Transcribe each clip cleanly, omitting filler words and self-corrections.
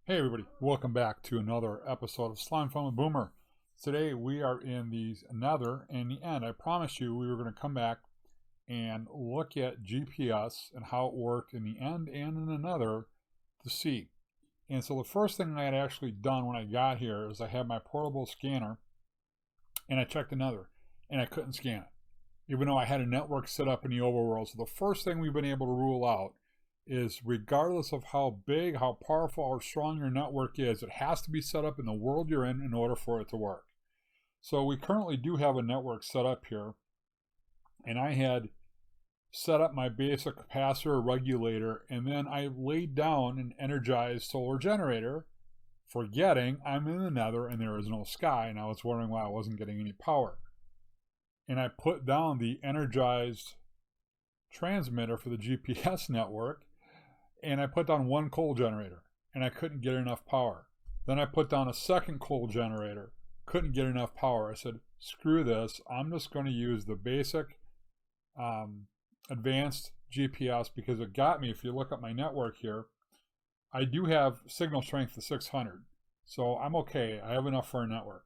Hey everybody, welcome back to another episode of Slimefun with Boomer. Today we are in the Nether, and in the end I promised you we were going to come back and look at GPS and how it worked in the end and in the Nether to see. And so the first thing I had actually done when I got here is I had my portable scanner and I checked the Nether and I couldn't scan it, even though I had a network set up in the overworld. So the first thing we've been able to rule out is regardless of how big, how powerful, or strong your network is, it has to be set up in the world you're in order for it to work. So we currently do have a network set up here, and I had set up my basic capacitor regulator, and then I laid down an energized solar generator, forgetting I'm in the Nether and there is no sky, and I was wondering why I wasn't getting any power. And I put down the energized transmitter for the GPS network, and I put down one coal generator and I couldn't get enough power. Then I put down a second coal generator, couldn't get enough power. I said, screw this, I'm just going to use the basic advanced GPS because it got me. If you look at my network here, I do have signal strength to 600, so I'm okay. I have enough for a network.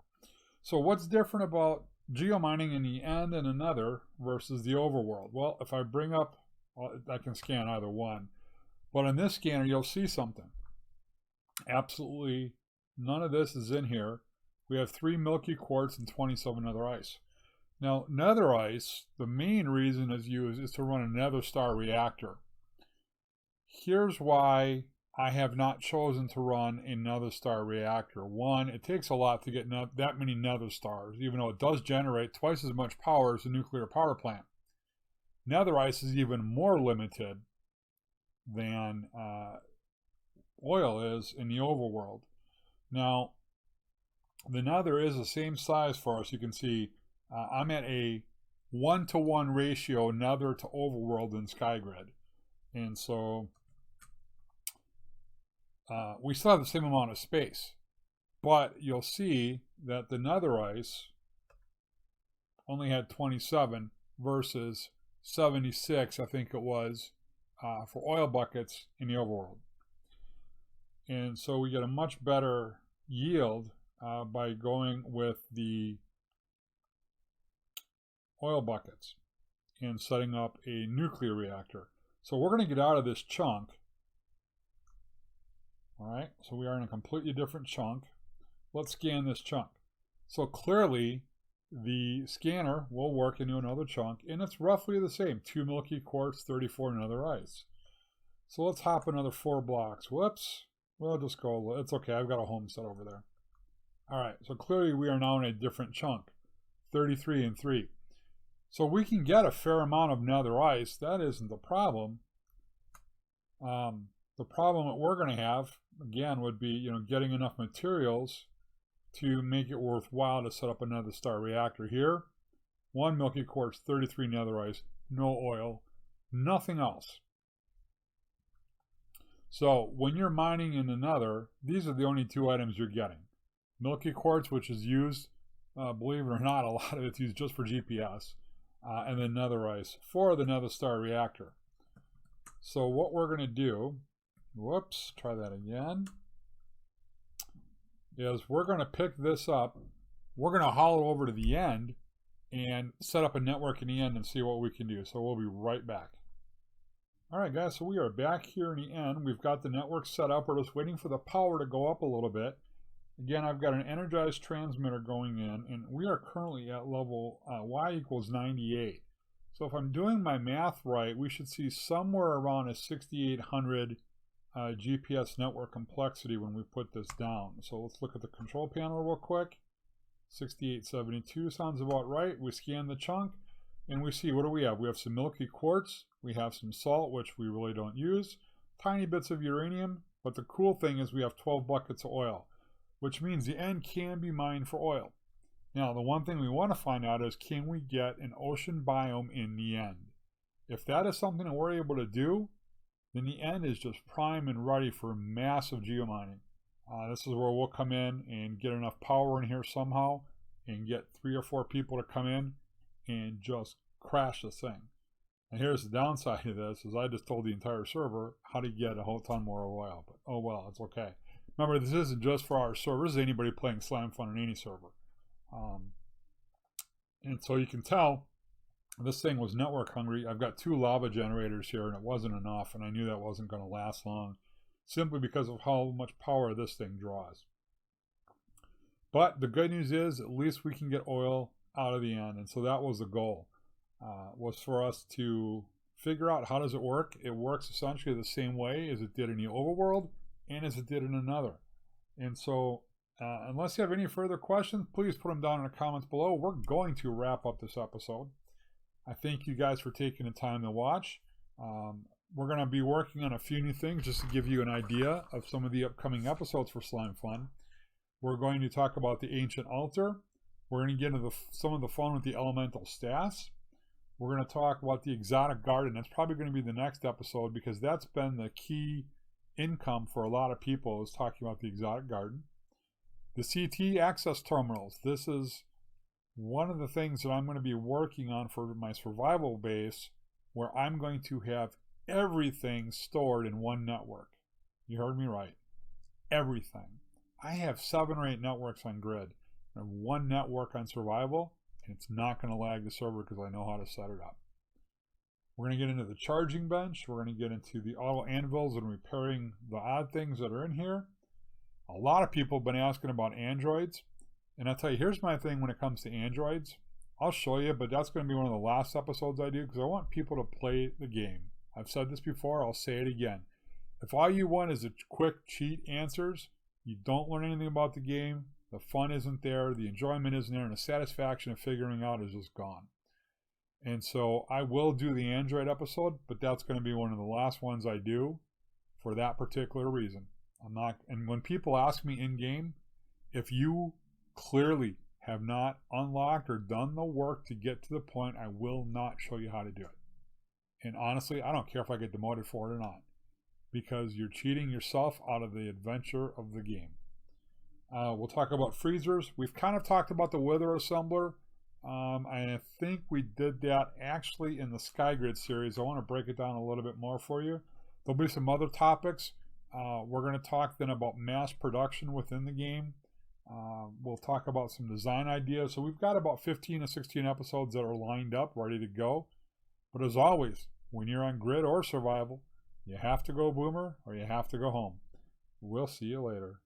So what's different about Geo Mining in the end and another versus the overworld? Well, if I bring up, I can scan either one. But on this scanner, you'll see something. Absolutely none of this is in here. We have 3 milky quartz and 27 nether ice. Now, nether ice, the main reason it's used is to run a nether star reactor. Here's why I have not chosen to run a nether star reactor. One, it takes a lot to get that many nether stars, even though it does generate twice as much power as a nuclear power plant. Nether ice is even more limited than oil is in the overworld. Now, the Nether is the same size for us. You can see I'm at a 1-to-1 ratio Nether to overworld in SkyGrid. And so we still have the same amount of space. But you'll see that the Nether ice only had 27 versus 76, I think it was, for oil buckets in the overworld. And so we get a much better yield by going with the oil buckets and setting up a nuclear reactor. So we're going to get out of this chunk. Alright, so we are in a completely different chunk. Let's scan this chunk. So clearly the scanner will work into another chunk, and it's roughly the same. 2 milky quartz, 34 nether ice. So let's hop another 4 blocks. Whoops. We'll just go. It's okay. I've got a homestead over there. Alright, so clearly we are now in a different chunk. 33 and 3. So we can get a fair amount of nether ice. That isn't the problem. The problem that we're going to have, again, would be getting enough materials to make it worthwhile to set up another star reactor here. 1 milky quartz, 33 nether ice, no oil, nothing else. So when you're mining in the Nether, these are the only 2 items you're getting. Milky quartz, which is used, believe it or not, a lot of it's used just for GPS, and then nether ice for the nether star reactor. So what we're going to do, whoops, try that again, is we're going to pick this up, we're going to haul it over to the end and set up a network in the end and see what we can do. So we'll be right back. Alright guys, so we are back here in the end. We've got the network set up. We're just waiting for the power to go up a little bit. Again, I've got an energized transmitter going in, and we are currently at level Y equals 98. So if I'm doing my math right, we should see somewhere around a 6800 GPS network complexity when we put this down. So let's look at the control panel real quick. 6872 sounds about right. We scan the chunk and we see, what do we have? We have some milky quartz, we have some salt, which we really don't use, tiny bits of uranium, but the cool thing is we have 12 buckets of oil, which means the end can be mined for oil. Now, the one thing we want to find out is, can we get an ocean biome in the end? If that is something that we're able to do, then the end is just prime and ready for massive geomining. This is where we'll come in and get enough power in here somehow and get 3 or 4 people to come in and just crash this thing. And here's the downside of this, is I just told the entire server how to get a whole ton more oil, but oh well, it's okay. Remember, this isn't just for our server. This is anybody playing Slimefun on any server. And so you can tell this thing was network hungry. I've got 2 lava generators here, and it wasn't enough, and I knew that wasn't going to last long, simply because of how much power this thing draws. But the good news is, at least we can get oil out of the end, and so that was the goal, was for us to figure out how does it work. It works essentially the same way as it did in the overworld and as it did in another. And so unless you have any further questions, please put them down in the comments below. We're going to wrap up this episode. I thank you guys for taking the time to watch. We're going to be working on a few new things just to give you an idea of some of the upcoming episodes for Slimefun. We're going to talk about the ancient altar. We're going to get into some of the fun with the elemental stats. We're going to talk about the exotic garden. That's probably going to be the next episode, because that's been the key income for a lot of people, is talking about the exotic garden. The CT access terminals. This is one of the things that I'm going to be working on for my survival base, where I'm going to have everything stored in one network. You heard me right. Everything. I have 7 or 8 networks on grid. I have 1 network on survival, and it's not going to lag the server because I know how to set it up. We're going to get into the charging bench. We're going to get into the auto anvils and repairing the odd things that are in here. A lot of people have been asking about androids. And I'll tell you, here's my thing when it comes to androids. I'll show you, but that's going to be one of the last episodes I do, because I want people to play the game. I've said this before, I'll say it again. If all you want is a quick cheat answers, you don't learn anything about the game, the fun isn't there, the enjoyment isn't there, and the satisfaction of figuring out is just gone. And so I will do the Android episode, but that's going to be one of the last ones I do for that particular reason. And when people ask me in-game, if you clearly have not unlocked or done the work to get to the point, I will not show you how to do it. And honestly, I don't care if I get demoted for it or not, because you're cheating yourself out of the adventure of the game. We'll talk about freezers. We've kind of talked about the wither assembler. I think we did that actually in the SkyGrid series. I want to break it down a little bit more for you. There'll be some other topics. We're going to talk then about mass production within the game. We'll talk about some design ideas. So we've got about 15 to 16 episodes that are lined up, ready to go. But as always, when you're on grid or survival, you have to go boomer or you have to go home. We'll see you later.